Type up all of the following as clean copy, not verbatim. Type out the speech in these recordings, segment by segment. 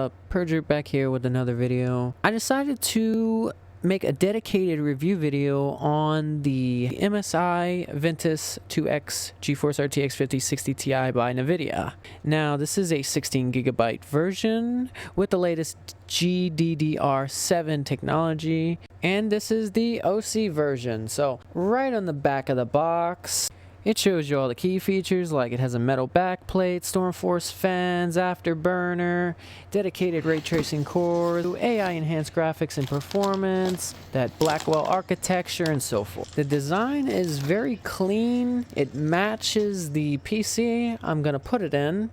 up? Perjured back here with another video. I decided to make a dedicated review video on the MSI Ventus 2X GeForce RTX 5060 Ti by Nvidia. Now this is a 16GB version with the latest GDDR7 technology, and this is the OC version. So right on the back of the box, it shows you all the key features, like it has a metal backplate, Stormforce fans, afterburner, dedicated ray tracing cores, AI enhanced graphics and performance, that Blackwell architecture, and so forth. The design is very clean. It matches the PC I'm gonna put it in.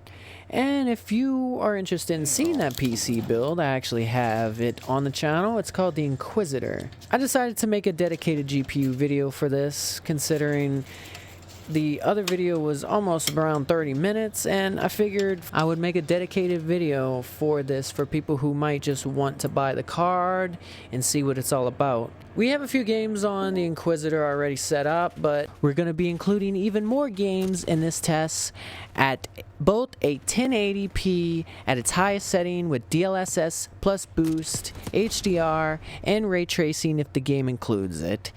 And if you are interested in seeing that PC build, I actually have it on the channel. It's called the Inquisitor. I decided to make a dedicated GPU video for this, considering the other video was almost around 30 minutes, and I figured I would make a dedicated video for this for people who might just want to buy the card and see what it's all about. We have a few games on the Inquisitor already set up, but we're going to be including even more games in this test at both a 1080p at its highest setting with DLSS plus boost, HDR, and ray tracing if the game includes it.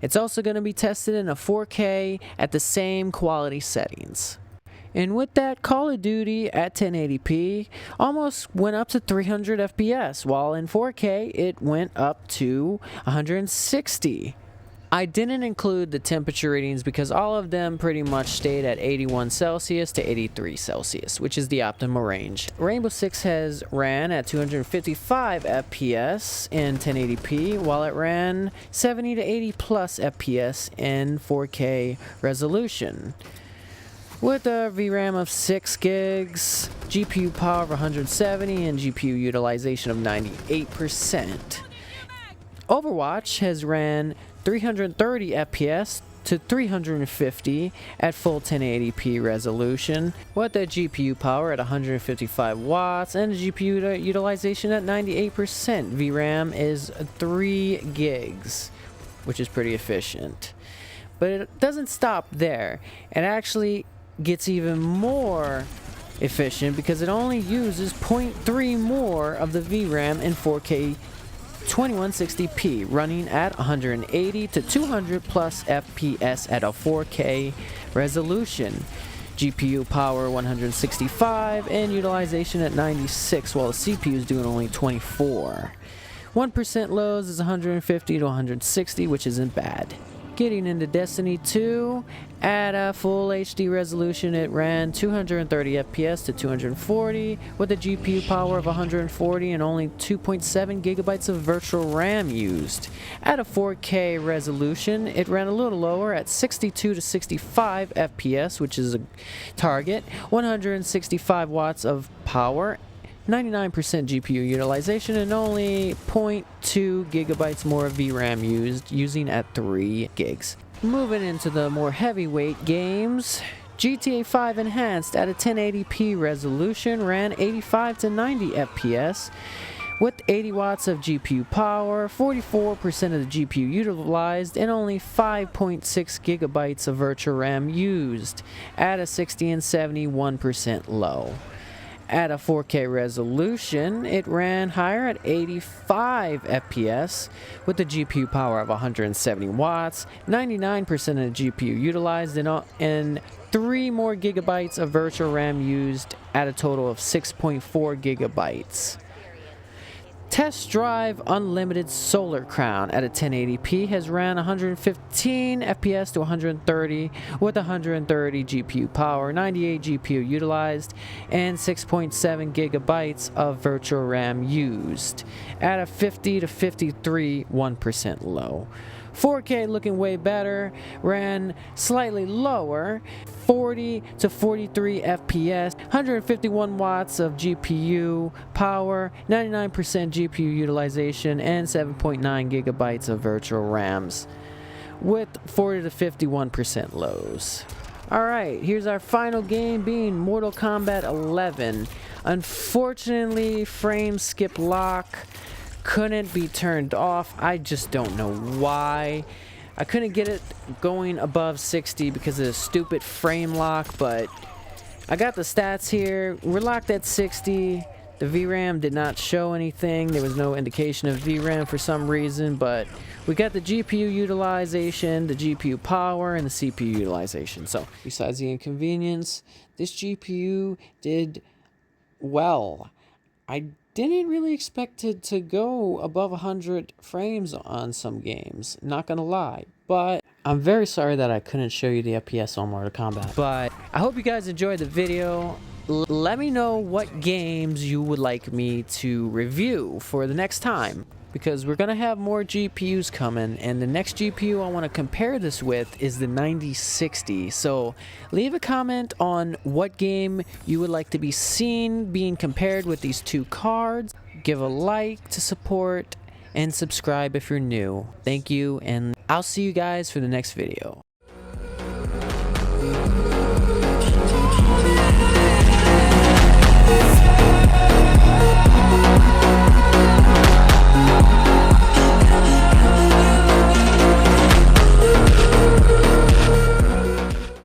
It's also going to be tested in a 4K at the same quality settings. And with that, Call of Duty at 1080p almost went up to 300 FPS, while in 4K it went up to 160. I didn't include the temperature readings because all of them pretty much stayed at 81 Celsius to 83 Celsius, which is the optimal range. Rainbow Six has ran at 255 FPS in 1080p, while it ran 70 to 80 plus FPS in 4K resolution. With a VRAM of 6 gigs, GPU power of 170, and GPU utilization of 98%. Overwatch has ran 330 FPS to 350 at full 1080p resolution, with a GPU power at 155 watts and GPU utilization at 98%. VRAM is 3 gigs, which is pretty efficient. But it doesn't stop there. It actually gets even more efficient because it only uses 0.3 more of the VRAM in 4K 2160p, running at 180 to 200 plus FPS at a 4K resolution. GPU power 165 and utilization at 96, while the CPU is doing only 24. 1% lows is 150 to 160, which isn't bad. Getting into Destiny 2, at a full HD resolution it ran 230 FPS to 240 with a GPU power of 140 and only 2.7 gigabytes of virtual RAM used. At a 4K resolution it ran a little lower at 62 to 65 FPS, which is a target, 165 watts of power, 99% GPU utilization, and only 0.2 gigabytes more of VRAM used, using at 3 gigs. Moving into the more heavyweight games, GTA 5 Enhanced at a 1080p resolution ran 85 to 90 FPS with 80 watts of GPU power, 44% of the GPU utilized, and only 5.6 gigabytes of virtual RAM used at a 60 and 71% low. At a 4K resolution, it ran higher at 85 FPS with the GPU power of 170 watts, 99% of the GPU utilized, and 3 more gigabytes of virtual RAM used at a total of 6.4 gigabytes. Test Drive Unlimited Solar Crown at a 1080p has ran 115 FPS to 130 with 130 GPU power, 98 GPU utilized, and 6.7 gigabytes of virtual RAM used at a 50 to 53 1% low. 4K looking way better, ran slightly lower, 40 to 43 FPS, 151 watts of GPU power, 99% GPU utilization, and 7.9 gigabytes of virtual RAMs, with 40 to 51% lows. Alright, here's our final game, being Mortal Kombat 11. Unfortunately, frame skip lock couldn't be turned off. I just don't know why. I couldn't get it going above 60 because of the stupid frame lock, but I got the stats here. We're locked at 60. The VRAM did not show anything. There was no indication of VRAM for some reason, but we got the GPU utilization, the GPU power, and the CPU utilization. So besides the inconvenience, this GPU did well. I didn't really expect it to go above 100 frames on some games, not gonna lie, but I'm very sorry that I couldn't show you the FPS on Mortal Kombat. But I hope you guys enjoyed the video. Let me know what games you would like me to review for the next time, because we're gonna have more GPUs coming, and the next GPU I want to compare this with is the 9060. So leave a comment on what game you would like to be seen being compared with these two cards. Give a like to support, and subscribe if you're new. Thank you, and I'll see you guys for the next video.